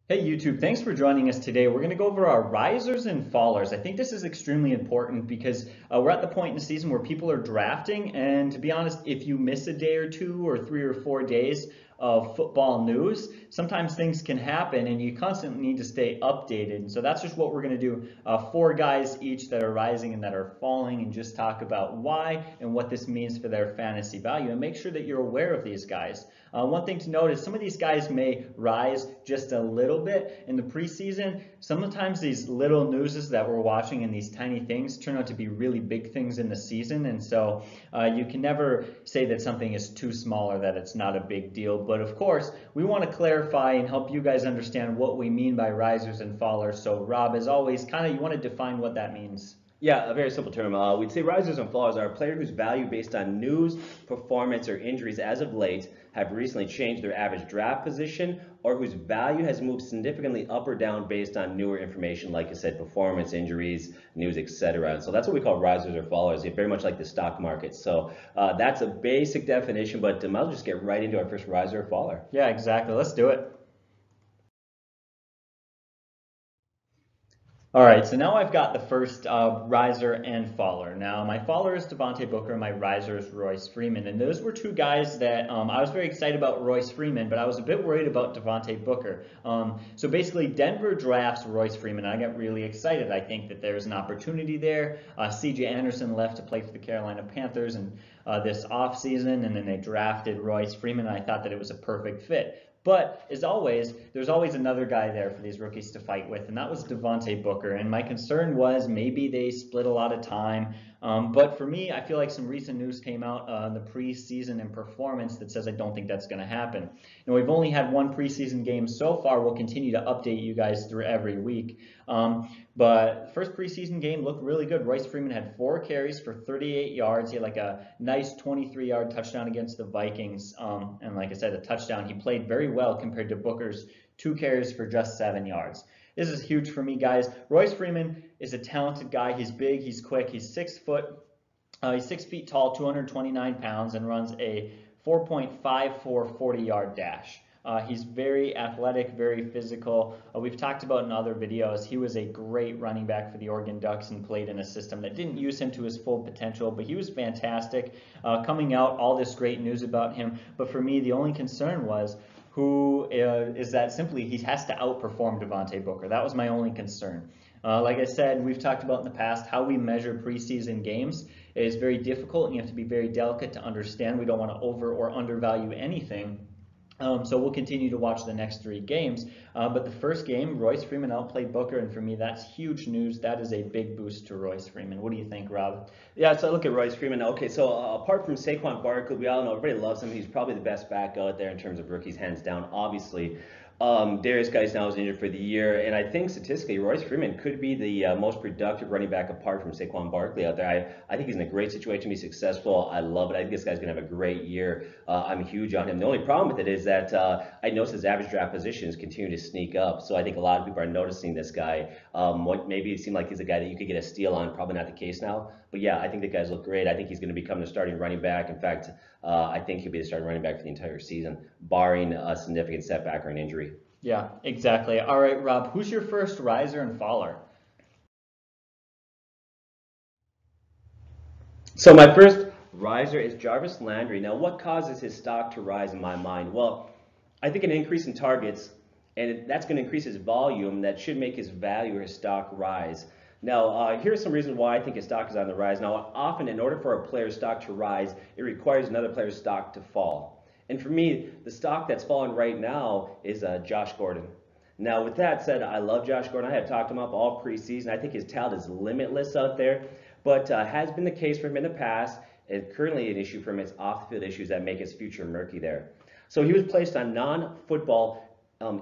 Hey YouTube, thanks for joining us today. We're going to go over our risers and fallers. I think this is extremely important because we're at the point in the season where people are drafting, and to be honest, if you miss a day or two or 3 or 4 days of football news, sometimes things can happen and you constantly need to stay updated. And so that's just what we're going to do. 4 guys each that are rising and that are falling, and just talk about why and what this means for their fantasy value, and make sure that you're aware of these guys. One thing to note is some of these guys may rise just a little bit in the preseason. Sometimes these little newses that we're watching and these tiny things turn out to be really big things in the season, and so you can never say that something is too small or that it's not a big deal. But of course, we want to clarify and help you guys understand what we mean by risers and fallers. So Rob, as always, you want to define what that means. Yeah, a very simple term. We'd say risers and fallers are a player whose value based on news, performance, or injuries as of late have recently changed their average draft position, or whose value has moved significantly up or down based on newer information, like I said, performance, injuries, news, etc. So that's what we call risers or fallers, very much like the stock market. So that's a basic definition, but I'll just get right into our first riser or faller. Yeah, exactly. Let's do it. All right, so now I've got the first riser and faller. Now, my faller is Devontae Booker, my riser is Royce Freeman, and those were two guys that I was very excited about Royce Freeman, but I was a bit worried about Devontae Booker. So basically, Denver drafts Royce Freeman, and I got really excited. I think that there's an opportunity there. C.J. Anderson left to play for the Carolina Panthers and this offseason, and then they drafted Royce Freeman, and I thought that it was a perfect fit. But as always, there's always another guy there for these rookies to fight with, and that was Devontae Booker. And my concern was maybe they split a lot of time. But for me, I feel like some recent news came out in the preseason and performance that says I don't think that's going to happen. And we've only had one preseason game so far. We'll continue to update you guys through every week. But first preseason game looked really good. Royce Freeman had 4 carries for 38 yards. He had like a nice 23-yard touchdown against the Vikings. And like I said, a touchdown. He played very well compared to Booker's 2 carries for just 7 yards. This is huge for me, guys. Royce Freeman is a talented guy. He's big, he's quick, he's 6 foot. He's 6 feet tall, 229 pounds, and runs a 4.54 40-yard dash. He's very athletic, very physical. We've talked about in other videos, he was a great running back for the Oregon Ducks and played in a system that didn't use him to his full potential, but he was fantastic. Coming out, all this great news about him. But for me, the only concern was is that simply he has to outperform Devontae Booker. That was my only concern. Like I said, we've talked about in the past how we measure preseason games. It is very difficult, and you have to be very delicate to understand. We don't want to over or undervalue anything. So we'll continue to watch the next 3 games. But the first game, Royce Freeman outplayed Booker, and for me, that's huge news. That is a big boost to Royce Freeman. What do you think, Rob? Yeah, so I look at Royce Freeman. Okay, so apart from Saquon Barkley, we all know everybody loves him. He's probably the best back out there in terms of rookies, hands down, obviously. Darius Guice now is injured for the year, and I think statistically, Royce Freeman could be the most productive running back apart from Saquon Barkley out there. I think he's in a great situation to be successful. I love it. I think this guy's going to have a great year. I'm huge on him. The only problem with it is that I noticed his average draft positions continue to sneak up, so I think a lot of people are noticing this guy. Maybe it seemed like he's a guy that you could get a steal on. Probably not the case now, but yeah, I think the guys look great. I think he's going to become the starting running back. In fact, I think he'll be the starting running back for the entire season, barring a significant setback or an injury. Yeah, exactly. All right, Rob, who's your first riser and faller? So my first riser is Jarvis Landry. Now, what causes his stock to rise in my mind? Well, I think an increase in targets, and that's going to increase his volume. That should make his value or his stock rise. Now, here's some reasons why I think his stock is on the rise. Now, often in order for a player's stock to rise, it requires another player's stock to fall. And for me, the stock that's falling right now is Josh Gordon. Now, with that said, I love Josh Gordon. I have talked him up all preseason. I think his talent is limitless out there, but has been the case for him in the past, and currently an issue for him is off-the-field issues that make his future murky there. So he was placed on non-football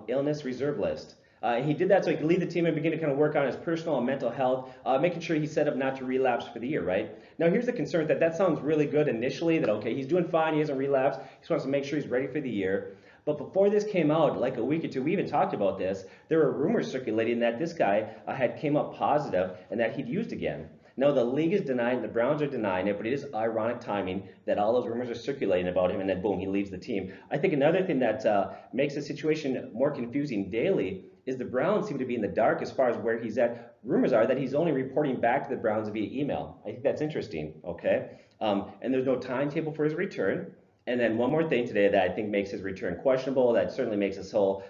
illness reserve list. He did that so he could leave the team and begin to kind of work on his personal and mental health, making sure he's set up not to relapse for the year, right? Now, here's the concern that sounds really good initially, that, okay, he's doing fine, he hasn't relapsed, he just wants to make sure he's ready for the year. But before this came out, like a week or two, we even talked about this, there were rumors circulating that this guy had came up positive and that he'd used again. No, the league is denying, the Browns are denying it, but it is ironic timing that all those rumors are circulating about him, and then boom, he leaves the team. I think another thing that makes the situation more confusing daily is the Browns seem to be in the dark as far as where he's at. Rumors are that he's only reporting back to the Browns via email. I think that's interesting, okay? And there's no timetable for his return. And then one more thing today that I think makes his return questionable, that certainly makes this whole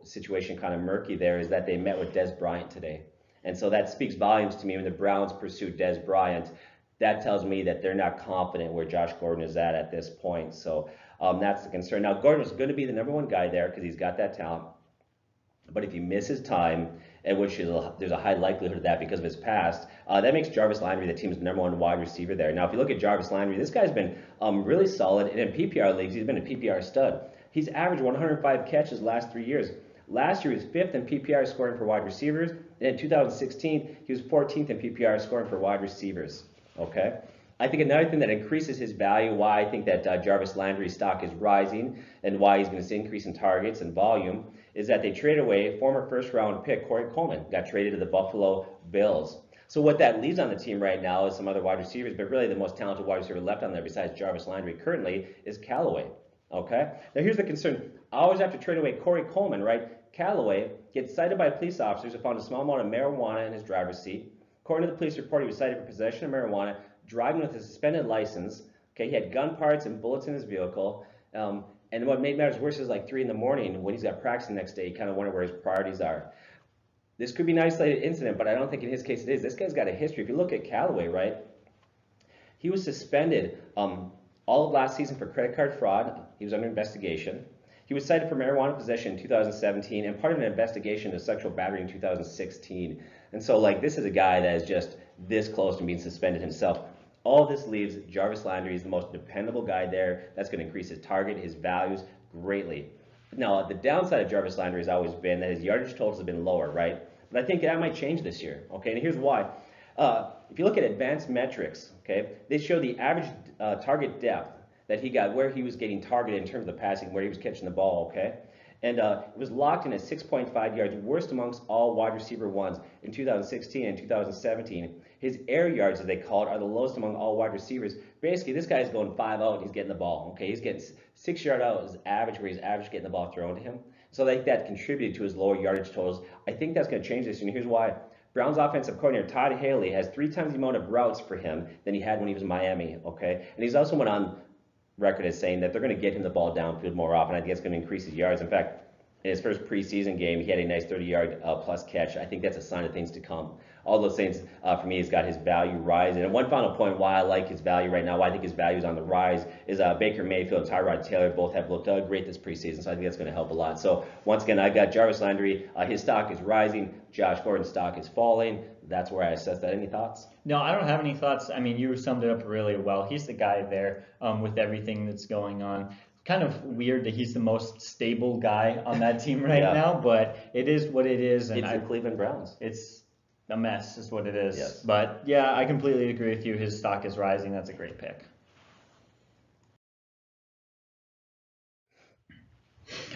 situation kind of murky there, is that they met with Des Bryant today. And so that speaks volumes to me when the Browns pursued Des Bryant. That tells me that they're not confident where Josh Gordon is at this point. So that's the concern. Now, Gordon is going to be the number one guy there because he's got that talent. But if he misses time, and which is there's a high likelihood of that because of his past, that makes Jarvis Landry the team's number one wide receiver there. Now, if you look at Jarvis Landry, this guy's been really solid, and in PPR leagues, he's been a PPR stud. He's averaged 105 catches last 3 years. Last year, he was 5th in PPR scoring for wide receivers, and in 2016, he was 14th in PPR scoring for wide receivers. Okay? I think another thing that increases his value, why I think that Jarvis Landry's stock is rising, and why he's going to see an increase in targets and volume, is that they traded away former first-round pick Corey Coleman, got traded to the Buffalo Bills. So what that leaves on the team right now is some other wide receivers, but really the most talented wide receiver left on there besides Jarvis Landry currently is Callaway. Okay? Now here's the concern. I always have to trade away Corey Coleman, right? Callaway gets cited by police officers who found a small amount of marijuana in his driver's seat. According to the police report, he was cited for possession of marijuana, driving with a suspended license. Okay, he had gun parts and bullets in his vehicle. And what made matters worse is like 3 in the morning when he's got practice the next day, you kind of wonder where his priorities are. This could be an isolated incident, but I don't think in his case it is. This guy's got a history. If you look at Callaway, right, he was suspended all of last season for credit card fraud. He was under investigation. He was cited for marijuana possession in 2017 and part of an investigation of sexual battery in 2016. And so, like, this is a guy that is just this close to being suspended himself. All this leaves Jarvis Landry is the most dependable guy there. That's going to increase his target, his values greatly. Now, the downside of Jarvis Landry has always been that his yardage totals have been lower, right? But I think that might change this year, okay? And here's why. If you look at advanced metrics, okay, they show the average target depth that he got, where he was getting targeted in terms of the passing, where he was catching the ball, okay? And it was locked in at 6.5 yards, worst amongst all wide receiver ones in 2016 and 2017. His air yards, as they call it, are the lowest among all wide receivers. Basically, this guy's going 5 out and he's getting the ball. Okay, he's getting 6 yard out is average, where he's average getting the ball thrown to him. So I think that contributed to his lower yardage totals. I think that's going to change this, and here's why. Browns offensive coordinator Todd Haley has 3 times the amount of routes for him than he had when he was in Miami. Okay, and he's also went on record as saying that they're going to get him the ball downfield more often. I think it's going to increase his yards. In fact, in his first preseason game, he had a nice 30-yard plus catch. I think that's a sign of things to come. All those things, for me, has got his value rising. And one final point why I like his value right now, why I think his value is on the rise, is Baker Mayfield and Tyrod Taylor both have looked great this preseason, so I think that's going to help a lot. So once again, I got Jarvis Landry. His stock is rising. Josh Gordon's stock is falling. That's where I assess that. Any thoughts? No, I don't have any thoughts. I mean, you summed it up really well. He's the guy there with everything that's going on. Kind of weird that he's the most stable guy on that team right now, but it is what it is. And it's the Cleveland Browns. It's a mess is what it is. Yes. But yeah, I completely agree with you. His stock is rising. That's a great pick.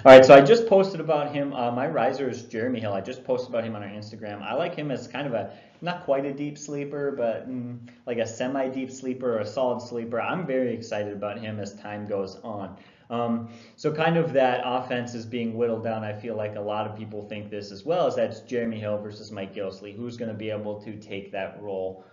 All right, so I just posted about him. My riser is Jeremy Hill. I just posted about him on our Instagram. I like him as kind of a, not quite a deep sleeper, but like a semi-deep sleeper or a solid sleeper. I'm very excited about him as time goes on. So kind of that offense is being whittled down. I feel like a lot of people think this as well, is that's Jeremy Hill versus Mike Gillislee. Who's going to be able to take that role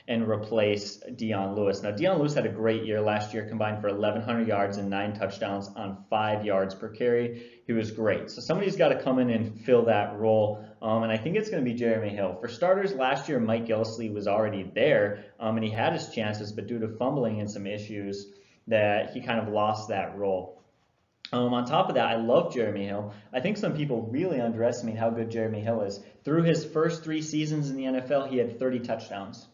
and replace Dion Lewis? Now, Dion Lewis had a great year last year, combined for 1,100 yards and 9 touchdowns on 5 yards per carry. He was great. So somebody's got to come in and fill that role, and I think it's going to be Jeremy Hill. For starters, last year Mike Gillislee was already there, and he had his chances, but due to fumbling and some issues, that he kind of lost that role. On top of that, I love Jeremy Hill. I think some people really underestimate how good Jeremy Hill is. Through his first 3 seasons in the NFL, he had 30 touchdowns.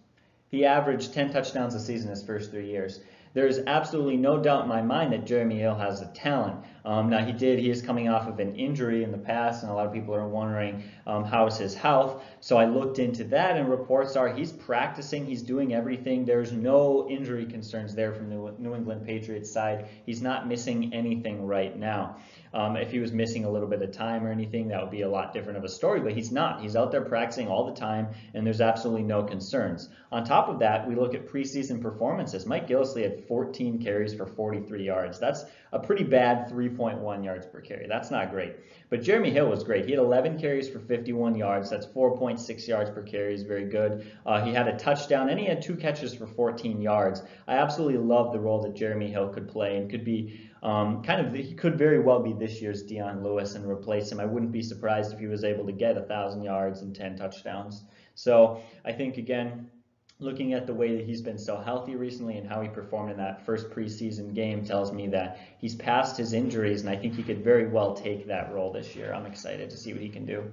He averaged 10 touchdowns a season his first 3 years. There's absolutely no doubt in my mind that Jeremy Hill has a talent. Now he is coming off of an injury in the past, and a lot of people are wondering how is his health. So I looked into that, and reports are he's practicing, he's doing everything. There's no injury concerns there from the New England Patriots side. He's not missing anything right now. If he was missing a little bit of time or anything, that would be a lot different of a story, but he's not. He's out there practicing all the time, and there's absolutely no concerns. On top of that, we look at preseason performances. Mike Gillislee had 14 carries for 43 yards. That's a pretty bad 3.1 yards per carry. That's not great. But Jeremy Hill was great. He had 11 carries for 51 yards. That's 4.6 yards per carry. Is very good. He had a touchdown, and he had 2 catches for 14 yards. I absolutely love the role that Jeremy Hill could play and could be he could very well be this year's Dion Lewis and replace him. I wouldn't be surprised if he was able to get 1,000 yards and 10 touchdowns. So I think, again, looking at the way that he's been so healthy recently and how he performed in that first preseason game tells me that he's past his injuries, and I think he could very well take that role this year. I'm excited to see what he can do.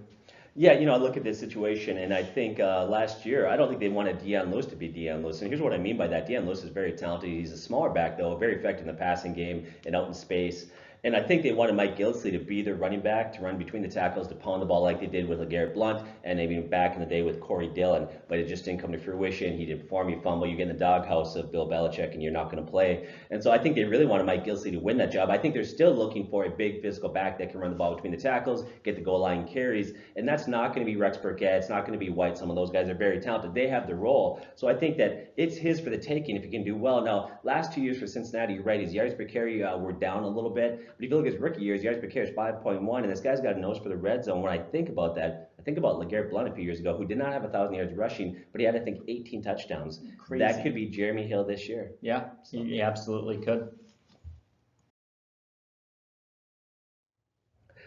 Yeah, I look at this situation, and I think last year, I don't think they wanted Dion Lewis to be Dion Lewis. And here's what I mean by that. Dion Lewis is very talented. He's a smaller back, though, very effective in the passing game and out in space. And I think they wanted Mike Gillislee to be their running back, to run between the tackles, to pound the ball like they did with LeGarrette Blount, and even back in the day with Corey Dillon. But it just didn't come to fruition. He didn't perform. You fumble. You get in the doghouse of Bill Belichick, and you're not going to play. And so I think they really wanted Mike Gillislee to win that job. I think they're still looking for a big physical back that can run the ball between the tackles, get the goal line carries. And that's not going to be Rex Burkhead. It's not going to be White. Some of those guys are very talented. They have the role. So I think that it's his for the taking if he can do well. Now, last 2 years for Cincinnati, you're right, his yards per carry were down a little bit. But if you look at his rookie years, yards per carry is 5.1, and this guy's got a nose for the red zone. When I think about that, I think about LeGarrette Blount a few years ago, who did not have 1,000 yards rushing, but he had, I think, 18 touchdowns. Crazy. That could be Jeremy Hill this year. Yeah, he absolutely could.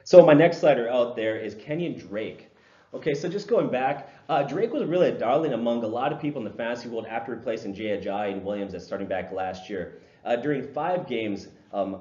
So my next slider out there is Kenyon Drake. Okay, so just going back, Drake was really a darling among a lot of people in the fantasy world after replacing Jay Ajayi and Williams at starting back last year. During 5 games,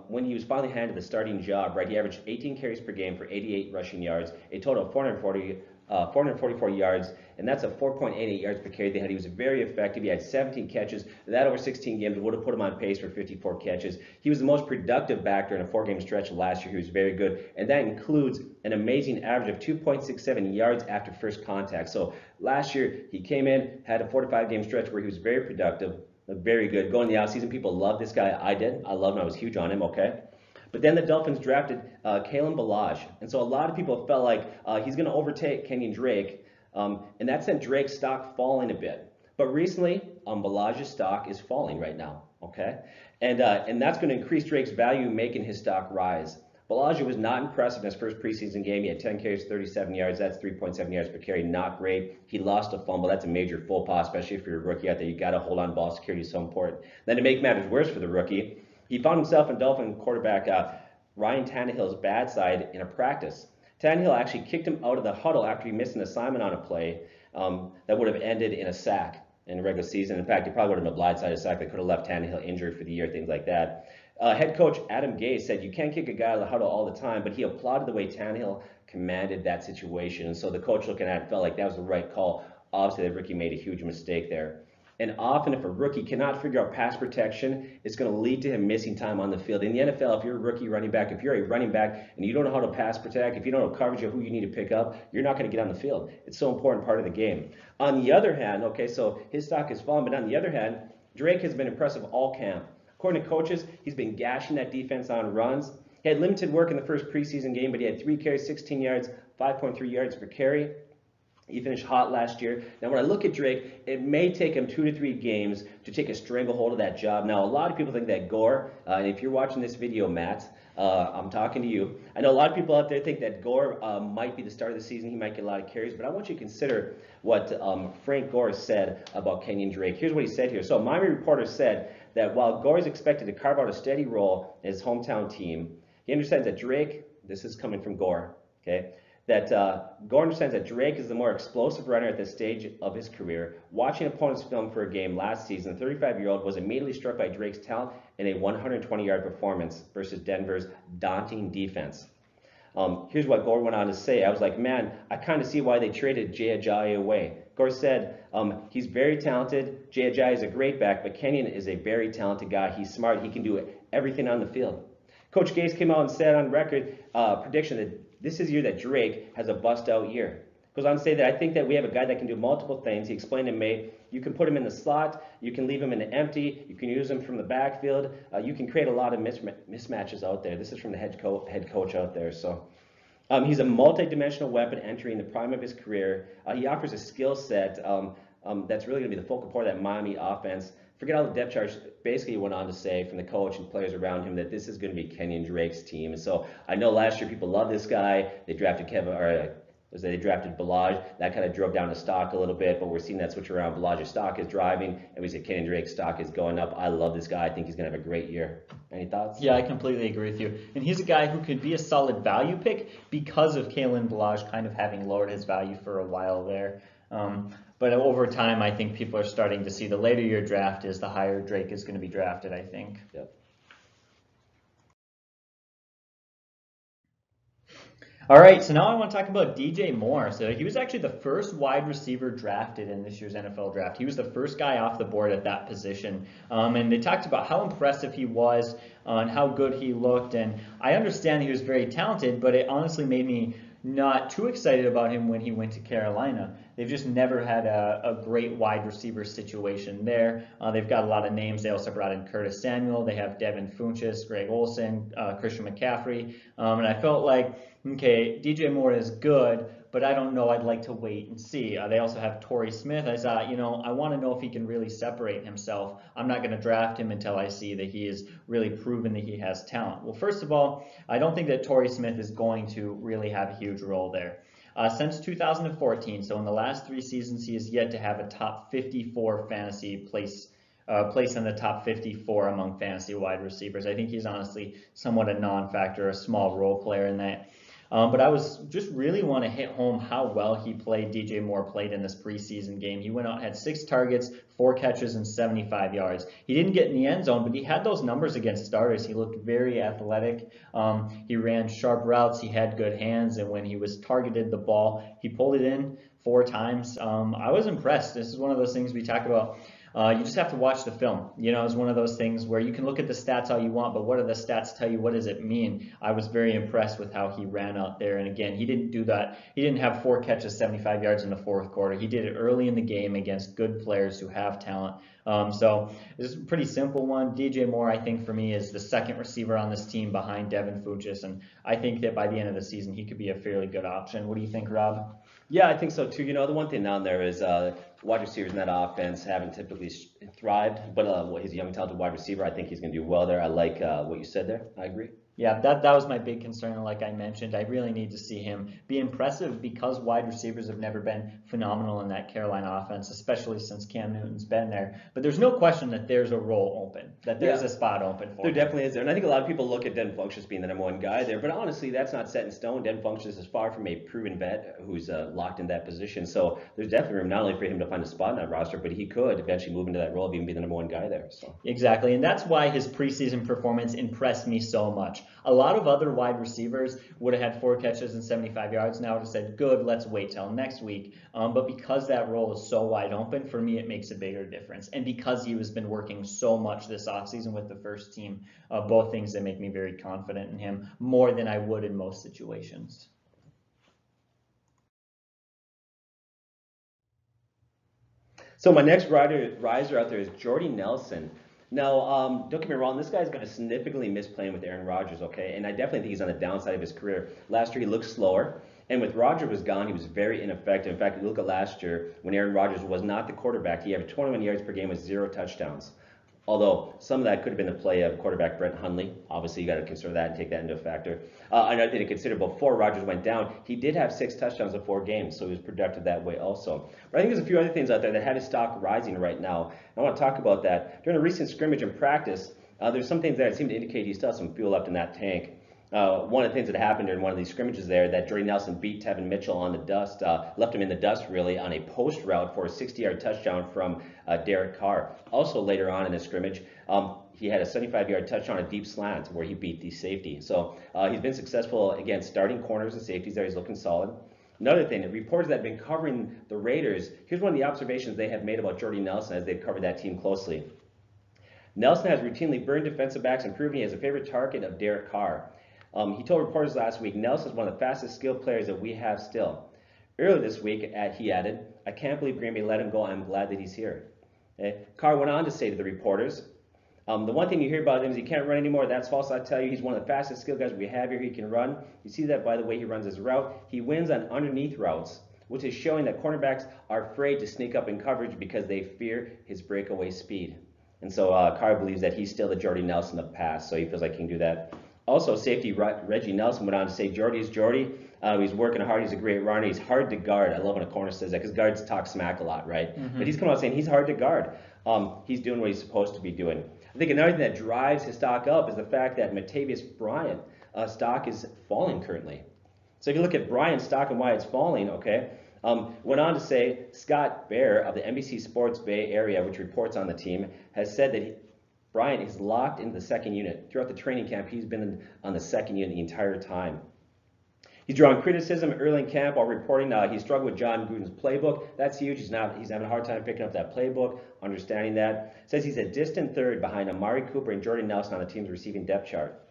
when he was finally handed the starting job, right, he averaged 18 carries per game for 88 rushing yards, a total of 444 yards, and that's a 4.88 yards per carry they had. He was very effective. He had 17 catches. That over 16 games would have put him on pace for 54 catches. He was the most productive back during a 4-game stretch last year. He was very good, and that includes an amazing average of 2.67 yards after first contact. So last year, he came in, had a 4 to 5-game stretch where he was very productive, very good. Going in the offseason, people loved this guy. I did. I loved him. I was huge on him, okay? But then the Dolphins drafted Kalen Ballage. And so a lot of people felt like he's going to overtake Kenyon Drake. And that sent Drake's stock falling a bit. But recently, Ballage's stock is falling right now, okay? And that's going to increase Drake's value, making his stock rise. Ballage was not impressive in his first preseason game. He had 10 carries, 37 yards. That's 3.7 yards per carry. Not great. He lost a fumble. That's a major faux pas, especially if you're a rookie out there. You got to hold on. Ball security is so important. Then to make matters worse for the rookie, he found himself in Dolphin quarterback Ryan Tannehill's bad side in a practice. Tannehill actually kicked him out of the huddle after he missed an assignment on a play that would have ended in a sack in the regular season. In fact, he probably would have been a blindside sack that could have left Tannehill injured for the year, things like that. Head coach Adam Gase said you can't kick a guy out of the huddle all the time, but he applauded the way Tannehill commanded that situation. And so the coach looking at it felt like that was the right call. Obviously, the rookie made a huge mistake there. And often if a rookie cannot figure out pass protection, it's going to lead to him missing time on the field. In the NFL, if you're a rookie running back, if you're a running back and you don't know how to pass protect, if you don't know coverage of who you need to pick up, you're not going to get on the field. It's so important part of the game. On the other hand, okay, so his stock has fallen, but on the other hand, Drake has been impressive all camp. According to coaches, he's been gashing that defense on runs. He had limited work in the first preseason game, but he had 3 carries, 16 yards, 5.3 yards per carry. He finished hot last year. Now, when I look at Drake, it may take him 2 to 3 games to take a stranglehold of that job. Now, a lot of people think that Gore, and if you're watching this video, Matt, I'm talking to you. I know a lot of people out there think that Gore might be the start of the season. He might get a lot of carries, but I want you to consider what Frank Gore said about Kenyon Drake. Here's what he said here. So, Miami Reporter said that while Gore is expected to carve out a steady role in his hometown team, he understands that Drake, this is coming from Gore, okay, that Gore understands that Drake is the more explosive runner at this stage of his career. Watching opponents film for a game last season, the 35-year-old was immediately struck by Drake's talent in a 120-yard performance versus Denver's daunting defense. Here's what Gore went on to say. I was like, man, I kind of see why they traded Jay Ajayi away. course said, he's very talented. Jay Ajayi is a great back, but Kenyon is a very talented guy. He's smart. He can do everything on the field. Coach Gase came out and said on record, prediction that this is the year that Drake has a bust-out year. Goes on to say that I think that we have a guy that can do multiple things. He explained in May, you can put him in the slot, you can leave him in the empty, you can use him from the backfield, you can create a lot of mismatches out there. This is from the head coach out there. So he's a multi-dimensional weapon entering the prime of his career. He offers a skill set that's really going to be the focal point of that Miami offense. Forget all the depth charts. Basically, he went on to say from the coach and players around him that this is going to be Kenyon Drake's team. And so I know last year people loved this guy. They drafted they drafted Balaj. That kind of drove down the stock a little bit, but we're seeing that switch around. Balaj's stock is driving, and we say Kenyon Drake's stock is going up. I love this guy. I think he's going to have a great year. Any thoughts? Yeah, I completely agree with you. And he's a guy who could be a solid value pick because of Kalen Balaj kind of having lowered his value for a while there. But over time, I think people are starting to see the later your draft is, the higher Drake is going to be drafted, I think. Yep. All right, so now I want to talk about DJ Moore. So he was actually the first wide receiver drafted in this year's NFL draft. He was the first guy off the board at that position. And they talked about how impressive he was and how good he looked. And I understand he was very talented, but it honestly made me not too excited about him when he went to Carolina. They've just never had a great wide receiver situation there. They've got a lot of names. They also brought in Curtis Samuel. They have Devin Funchess, Greg Olsen, Christian McCaffrey. And I felt like, okay, DJ Moore is good, but I don't know. I'd like to wait and see. They also have Torrey Smith. I thought, I want to know if he can really separate himself. I'm not going to draft him until I see that he is really proven that he has talent. Well, first of all, I don't think that Torrey Smith is going to really have a huge role there. Since 2014, so in the last 3 seasons, he has yet to have a top 54 fantasy place in the top 54 among fantasy wide receivers. I think he's honestly somewhat a non-factor, a small role player in that. But I was just really want to hit home how well DJ Moore played in this preseason game. He went out, had 6 targets, 4 catches, and 75 yards. He didn't get in the end zone, but he had those numbers against starters. He looked very athletic. He ran sharp routes. He had good hands, and when he was targeted the ball, he pulled it in 4 times. I was impressed. This is one of those things we talk about. You just have to watch the film. It's one of those things where you can look at the stats all you want, but what do the stats tell you? What does it mean? I was very impressed with how he ran out there. And again, he didn't do that. He didn't have 4 catches, 75 yards in the 4th quarter. He did it early in the game against good players who have talent. So this is a pretty simple one. DJ Moore, I think for me, is the second receiver on this team behind Devin Funchess. And I think that by the end of the season, he could be a fairly good option. What do you think, Rob? Yeah, I think so too. The one thing down there is wide receivers in that offense haven't typically thrived, but he's a young, talented wide receiver. I think he's going to do well there. I like what you said there. I agree. Yeah, that was my big concern. Like I mentioned, I really need to see him be impressive because wide receivers have never been phenomenal in that Carolina offense, especially since Cam Newton's been there. But there's no question that there's a role open, that there's a spot open for him. There definitely is there. And I think a lot of people look at Devin Funchess being the number 1 guy there, but honestly, that's not set in stone. Devin Funchess is far from a proven vet who's locked in that position. So there's definitely room not only for him to find a spot in that roster, but he could eventually move into that role of even be the number 1 guy there. So exactly, and that's why his preseason performance impressed me so much. A lot of other wide receivers would have had 4 catches and 75 yards. Now I would have said, good, let's wait till next week. But because that role is so wide open, for me, it makes a bigger difference. And because he has been working so much this offseason with the first team, both things that make me very confident in him more than I would in most situations. So my next riser out there is Jordy Nelson. Now, don't get me wrong, this guy's going to significantly miss playing with Aaron Rodgers, okay? And I definitely think he's on the downside of his career. Last year, he looked slower. And with Rodgers was gone, he was very ineffective. In fact, if you look at last year, when Aaron Rodgers was not the quarterback, he had 21 yards per game with 0 touchdowns. Although some of that could have been the play of quarterback Brett Hundley. Obviously, you got to consider that and take that into a factor. Another thing to consider, before Rodgers went down, he did have 6 touchdowns in 4 games, so he was productive that way also. But I think there's a few other things out there that had his stock rising right now. I want to talk about that. During a recent scrimmage in practice, there's some things there that seem to indicate he still has some fuel left in that tank. One of the things that happened during one of these scrimmages there, that Jordy Nelson beat Tevin Mitchell on the dust, left him in the dust really on a post route for a 60-yard touchdown from Derek Carr. Also later on in the scrimmage, he had a 75-yard touchdown on a deep slant where he beat the safety. So he's been successful against starting corners and safeties there. He's looking solid. Another thing, the reporters that have been covering the Raiders, here's one of the observations they have made about Jordy Nelson as they've covered that team closely. Nelson has routinely burned defensive backs and proven he is a favorite target of Derek Carr. He told reporters last week, Nelson is one of the fastest skilled players that we have still. Earlier this week, he added, I can't believe Green Bay let him go. I'm glad that he's here. Okay? Carr went on to say to the reporters, the one thing you hear about him is he can't run anymore. That's false. I tell you, he's one of the fastest skilled guys we have here. He can run. You see that by the way he runs his route. He wins on underneath routes, which is showing that cornerbacks are afraid to sneak up in coverage because they fear his breakaway speed. And so Carr believes that he's still the Jordy Nelson of the past, so he feels like he can do that. Also, safety Reggie Nelson went on to say, Jordy is Jordy. He's working hard. He's a great runner. He's hard to guard. I love when a corner says that because guards talk smack a lot, right? Mm-hmm. But he's coming out saying he's hard to guard. He's doing what he's supposed to be doing. I think another thing that drives his stock up is the fact that Matavius Bryant stock is falling currently. So if you look at Bryant's stock and why it's falling, okay, went on to say Scott Bair of the NBC Sports Bay Area, which reports on the team, has said that Bryant is locked into the second unit. Throughout the training camp, he's been on the second unit the entire time. He's drawing criticism early in camp while reporting he struggled with John Gruden's playbook. That's huge. He's having a hard time picking up that playbook, understanding that. Says he's a distant third behind Amari Cooper and Jordy Nelson on the team's receiving depth chart.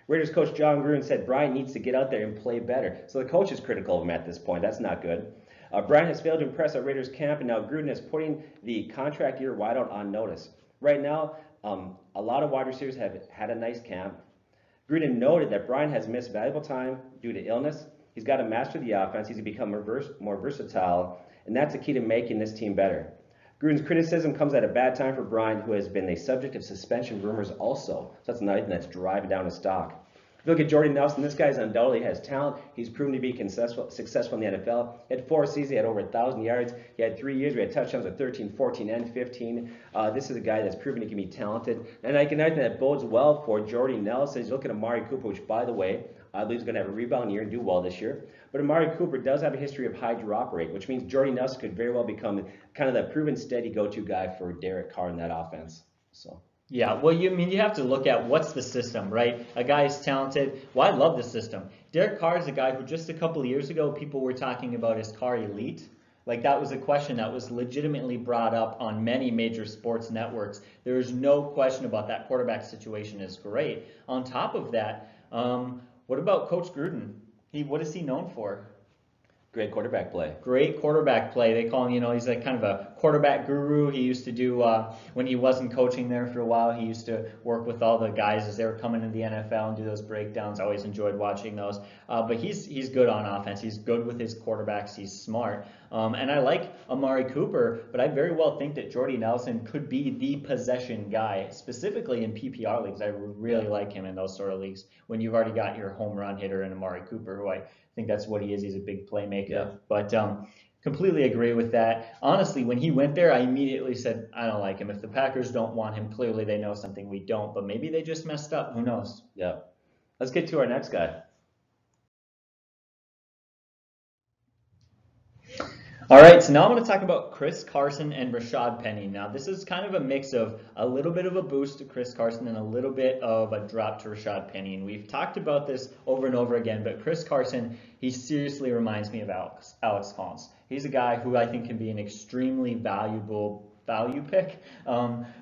Raiders coach John Gruden said Bryant needs to get out there and play better. So the coach is critical of him at this point. That's not good. Bryant has failed to impress at Raiders camp, and now Gruden is putting the contract year wideout on notice. Right now, a lot of wide receivers have had a nice camp. Gruden noted that Bryant has missed valuable time due to illness. He's got to master the offense. He's become more versatile, and that's the key to making this team better. Gruden's criticism comes at a bad time for Bryant, who has been the subject of suspension rumors also. So that's another thing that's driving down his stock. If you look at Jordy Nelson, this guy undoubtedly has talent. He's proven to be successful in the NFL. He had 4 seasons. He had over 1,000 yards. He had 3 years. We had touchdowns of 13, 14, and 15. This is a guy that's proven he can be talented. And I can imagine that bodes well for Jordy Nelson. He's looking at Amari Cooper, which, by the way, I believe is going to have a rebound year and do well this year. But Amari Cooper does have a history of high drop rate, which means Jordy Nelson could very well become kind of that proven steady go-to guy for Derek Carr in that offense. So. Yeah, well, you have to look at what's the system, right? A guy is talented. Well, I love the system. Derek Carr is a guy who just a couple of years ago people were talking about, is Carr elite? Like, that was a question that was legitimately brought up on many major sports networks. There is no question about that. Quarterback situation is great. On top of that, what about Coach Gruden? What is he known for? Great quarterback play. Great quarterback play. They call him, he's like kind of a quarterback guru. He used to do, when he wasn't coaching there for a while, he used to work with all the guys as they were coming into the NFL and do those breakdowns. I always enjoyed watching those. But he's good on offense. He's good with his quarterbacks. He's smart. And I like Amari Cooper, but I very well think that Jordy Nelson could be the possession guy, specifically in PPR leagues. I really like him in those sort of leagues when you've already got your home run hitter in Amari Cooper, who I think that's what he is. He's a big playmaker. Yeah. But completely agree with that. Honestly, when he went there, I immediately said, I don't like him. If the Packers don't want him, clearly they know something we don't. But maybe they just messed up. Who knows? Yeah. Let's get to our next guy. All right, so now I'm going to talk about Chris Carson and Rashad Penny. Now, this is kind of a mix of a little bit of a boost to Chris Carson and a little bit of a drop to Rashad Penny. And we've talked about this over and over again, but Chris Carson, he seriously reminds me of Alex Collins. He's a guy who I think can be an extremely valuable value pick,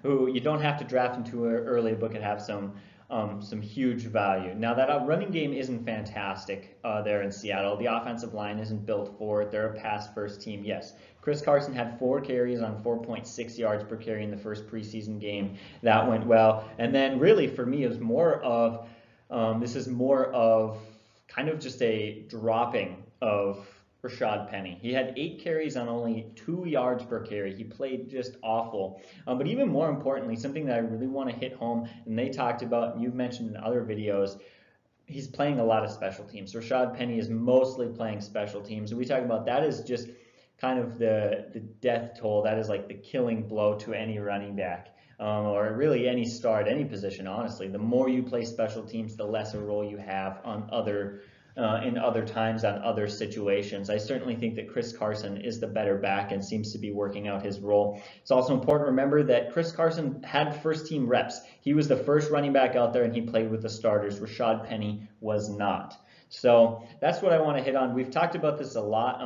who you don't have to draft him too early, but could have some huge value. Now, that running game isn't fantastic there in Seattle. The offensive line isn't built for it. They're a pass-first team, yes. Chris Carson had 4 carries on 4.6 yards per carry in the first preseason game. That went well. And then really for me, it was more of, this is more of kind of just a dropping of Rashad Penny. He had 8 carries on only 2 yards per carry. He played just awful. But even more importantly, something that I really want to hit home, and they talked about, and you've mentioned in other videos, he's playing a lot of special teams. Rashad Penny is mostly playing special teams. And we talk about that is just kind of the death toll. That is like the killing blow to any running back. Or really any star at any position, honestly. The more you play special teams, the less a role you have on other in other times on other situations. I certainly think that Chris Carson is the better back and seems to be working out his role. It's also important to remember that Chris Carson had first team reps. He was the first running back out there and he played with the starters. Rashad Penny was not. So that's what I want to hit on. We've talked about this a lot,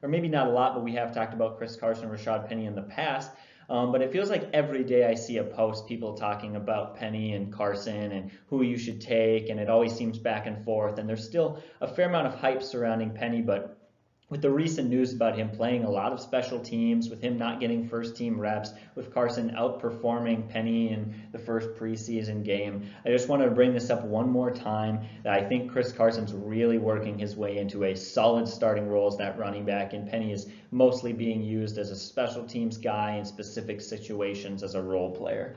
or maybe not a lot, but we have talked about Chris Carson and Rashad Penny in the past. But it feels like every day I see a post, people talking about Penny and Carson and who you should take, and it always seems back and forth. And there's still a fair amount of hype surrounding Penny, but with the recent news about him playing a lot of special teams, with him not getting first team reps, with Carson outperforming Penny in the first preseason game, I just wanted to bring this up one more time that I think Chris Carson's really working his way into a solid starting role as that running back, and Penny is mostly being used as a special teams guy in specific situations as a role player.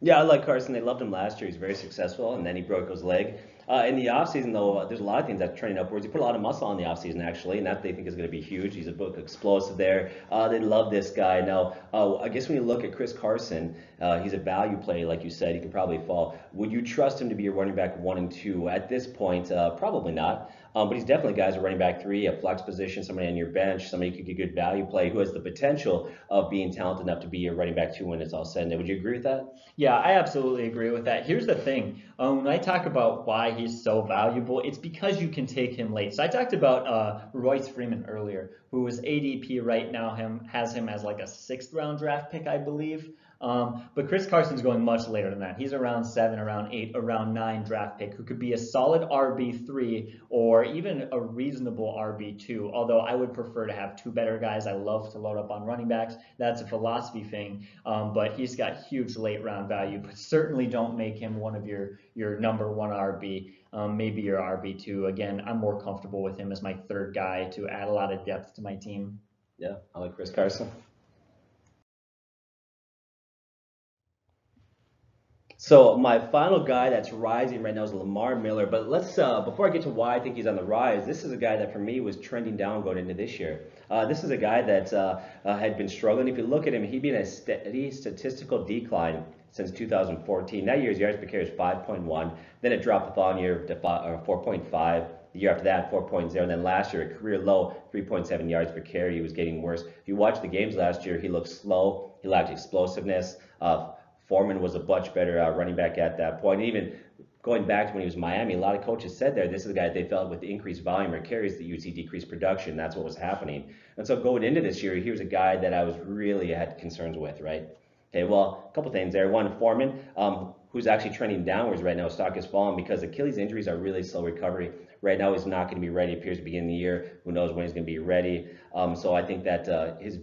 Yeah, I like Carson. They loved him last year. He's very successful, and then he broke his leg. In the offseason, though, there's a lot of things that's trending upwards. He put a lot of muscle on the offseason, actually, and that they think is going to be huge. He's a book explosive there. They love this guy. Now, I guess when you look at Chris Carson, he's a value play, like you said. He could probably fall. Would you trust him to be your running back 1 and 2? At this point, probably not. But he's definitely guys a running back 3, a flex position, somebody on your bench, somebody who could get good value play, who has the potential of being talented enough to be your running back 2 when it's all said and done. Would you agree with that? Yeah, I absolutely agree with that. Here's the thing. When I talk about why he's so valuable, it's because you can take him late. So I talked about Royce Freeman earlier, who was ADP right now, has him as like a 6th round draft pick, I believe. But Chris Carson's going much later than that. He's around 7, around 8, around 9 draft pick who could be a solid RB3 or even a reasonable RB2, although I would prefer to have 2 better guys. I love to load up on running backs. That's a philosophy thing, but he's got huge late round value, but certainly don't make him one of your number 1 RB, maybe your RB2. Again, I'm more comfortable with him as my 3rd guy to add a lot of depth to my team. Yeah, I like Chris Carson. So my final guy that's rising right now is Lamar Miller. But let's before I get to why I think he's on the rise, this is a guy that for me was trending down going into this year. This is a guy that had been struggling. If you look at him, he'd been in a steady statistical decline since 2014. That year's yards per carry was 5.1. Then it dropped the following year to 4.5. The year after that, 4.0. And then last year, a career low, 3.7 yards per carry. He was getting worse. If you watch the games last year, he looked slow. He lacked explosiveness. Foreman was a much better running back at that point. And even going back to when he was in Miami, a lot of coaches said there, this is a guy they felt with the increased volume or carries that you would see decreased production. That's what was happening. And so going into this year, he was a guy that I was really had concerns with, right? Okay, well, a couple things there. One, Foreman, who's actually trending downwards right now, stock is falling because Achilles injuries are really slow recovery. Right now, he's not going to be ready. It appears to begin of the year. Who knows when he's going to be ready? So I think that his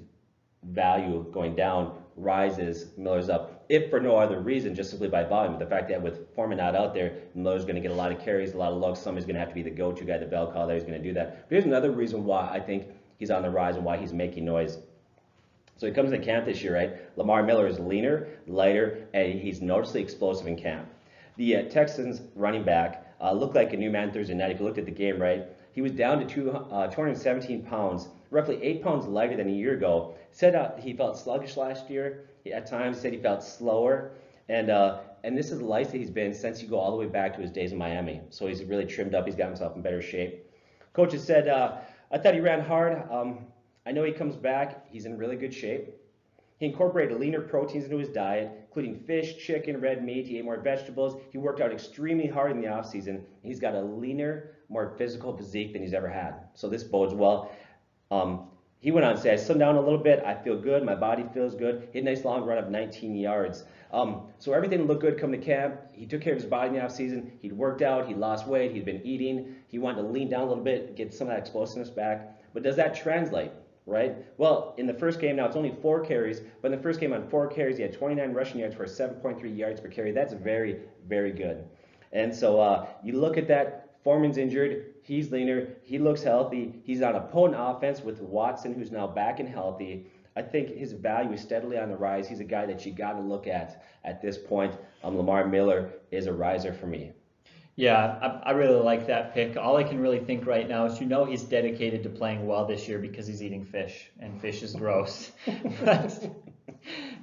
value going down rises, Miller's up, if for no other reason, just simply by volume. The fact that with Foreman not out there, Miller's going to get a lot of carries, a lot of looks. Somebody's going to have to be the go-to guy, the bell cow there. He's going to do that. But here's another reason why I think he's on the rise and why he's making noise. So he comes into camp this year, right? Lamar Miller is leaner, lighter, and he's noticeably explosive in camp. The Texans running back looked like a new man Thursday night. If you looked at the game, right? He was down to 217 pounds, roughly 8 pounds lighter than a year ago. Said he felt sluggish last year. At times said he felt slower. And this is the life that he's been since you go all the way back to his days in Miami. So he's really trimmed up. He's got himself in better shape. Coach has said, I thought he ran hard. I know he comes back. He's in really good shape. He incorporated leaner proteins into his diet, including fish, chicken, red meat. He ate more vegetables. He worked out extremely hard in the offseason. He's got a leaner, more physical physique than he's ever had. So this bodes well. He went on to say, I slimmed down a little bit. I feel good. My body feels good. He had a nice long run of 19 yards. So everything looked good coming to camp. He took care of his body in the offseason. He'd worked out. He'd lost weight. He'd been eating. He wanted to lean down a little bit, get some of that explosiveness back. But does that translate? Right? Well, in the first game, now it's only 4 carries, but in the first game on 4 carries, he had 29 rushing yards for 7.3 yards per carry. That's very, very good. And so you look at that, Foreman's injured, he's leaner, he looks healthy, he's on a potent offense with Watson, who's now back and healthy. I think his value is steadily on the rise. He's a guy that you got to look at this point. Lamar Miller is a riser for me. Yeah, I really like that pick. All I can really think right now is he's dedicated to playing well this year because he's eating fish, and fish is gross.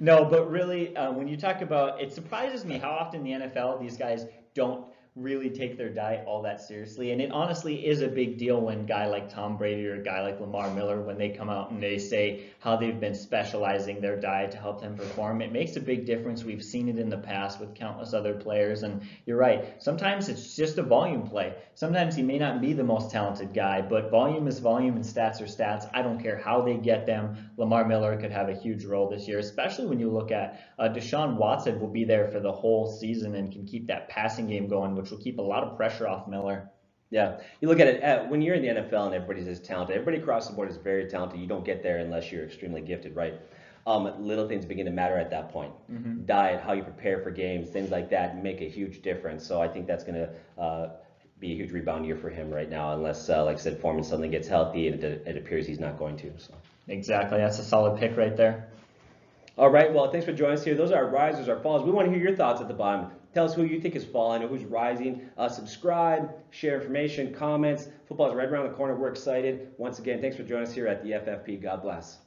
But really, when you talk about, it surprises me how often the NFL, these guys don't really take their diet all that seriously. And it honestly is a big deal when a guy like Tom Brady or a guy like Lamar Miller, when they come out and they say how they've been specializing their diet to help them perform. It makes a big difference. We've seen it in the past with countless other players. And you're right. Sometimes it's just a volume play. Sometimes he may not be the most talented guy, but volume is volume and stats are stats. I don't care how they get them. Lamar Miller could have a huge role this year, especially when you look at Deshaun Watson will be there for the whole season and can keep that passing game going, which will keep a lot of pressure off Miller. Yeah, you look at it when you're in the NFL and everybody's as talented. Everybody across the board is very talented. You don't get there unless you're extremely gifted, right? Little things begin to matter at that point. Mm-hmm. Diet, how you prepare for games, things like that make a huge difference. So I think that's going to be a huge rebound year for him right now, unless, like I said, Foreman suddenly gets healthy, and it appears he's not going to. So. Exactly, that's a solid pick right there. All right, well, thanks for joining us here. Those are our risers, our falls. We want to hear your thoughts at the bottom. Tell us who you think is falling or who's rising. Subscribe, share information, comments. Football is right around the corner. We're excited. Once again, thanks for joining us here at the FFP. God bless.